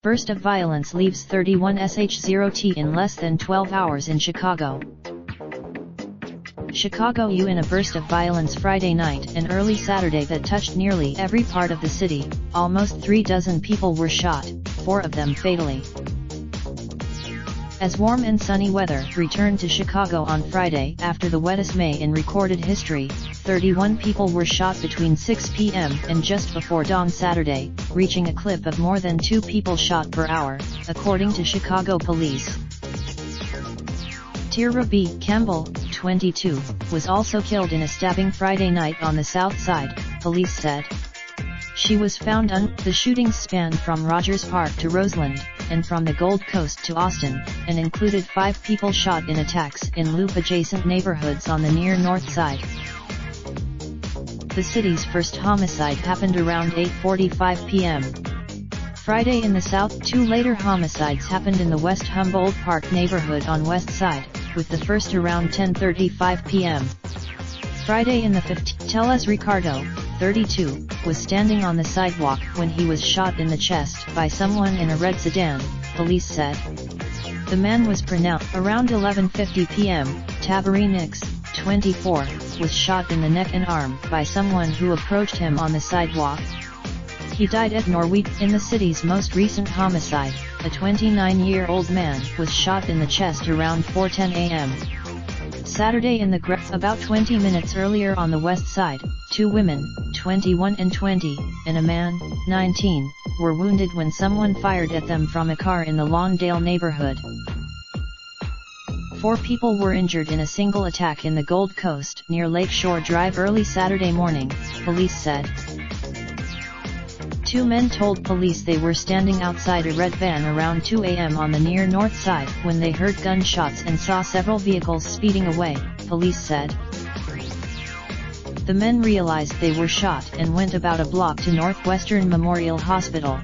Burst of violence leaves 31 sh0t in less than 12 hours in Chicago. Chicago in a burst of violence Friday night and early Saturday that touched nearly every part of the city. Almost 36 people were shot, 4 of them fatally. As warm and sunny weather returned to Chicago on Friday after the wettest May in recorded history, 31 people were shot between 6 p.m. and just before dawn Saturday, reaching a clip of more than 2 people shot per hour, according to Chicago police. Tyra B. Campbell, 22, was also killed in a stabbing Friday night on the South Side, police said. She was found The shootings spanned from Rogers Park to Roseland, and from the Gold Coast to Austin, and included 5 people shot in attacks in Loop-adjacent neighborhoods on the near north side. The city's first homicide happened around 8:45 p.m. Friday in the south. 2 later homicides happened in the West Humboldt Park neighborhood on west side, with the first around 10:35 p.m. Friday in the 15th. Teles Ricardo, 32, was standing on the sidewalk when he was shot in the chest by someone in a red sedan, police said. The man was pronounced. Around 11:50 p.m., Tabari Nix, 24, was shot in the neck and arm by someone who approached him on the sidewalk. He died at Norwich. In the city's most recent homicide, a 29-year-old man was shot in the chest around 4:10 a.m. Saturday in the about 20 minutes earlier on the west side, 2 women, 21 and 20, and a man, 19, were wounded when someone fired at them from a car in the Lawndale neighborhood. 4 people were injured in a single attack in the Gold Coast near Lakeshore Drive early Saturday morning, police said. 2 men told police they were standing outside a red van around 2 a.m. on the near north side when they heard gunshots and saw several vehicles speeding away, police said. The men realized they were shot and went about a block to Northwestern Memorial Hospital.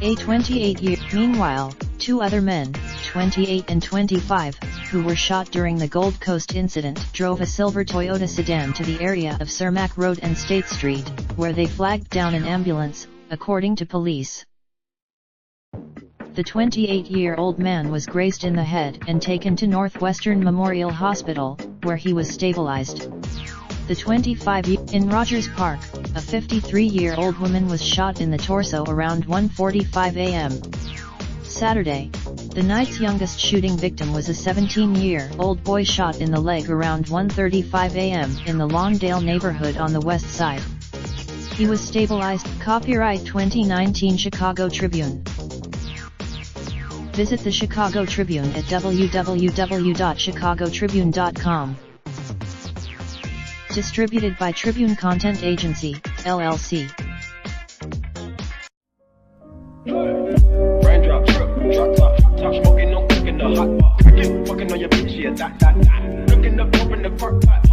A 28-year. Meanwhile, 2 other men, 28 and 25, who were shot during the Gold Coast incident, drove a silver Toyota sedan to the area of Cermak Road and State Street, where they flagged down an ambulance, according to police. The 28-year-old man was grazed in the head and taken to Northwestern Memorial Hospital, where he was stabilized. The 25-year. In Rogers Park, a 53-year-old woman was shot in the torso around 1:45 a.m. Saturday. The night's youngest shooting victim was a 17-year-old boy shot in the leg around 1:35 a.m. in the Lawndale neighborhood on the west side. He was stabilized. Copyright 2019 Chicago Tribune. Visit the Chicago Tribune at www.chicagotribune.com. Distributed by Tribune Content Agency, LLC. Raindrop, drop top, smoking, no cooking the hot pot. Fucking on your bitch, yeah, that. Looking up, open the park pot.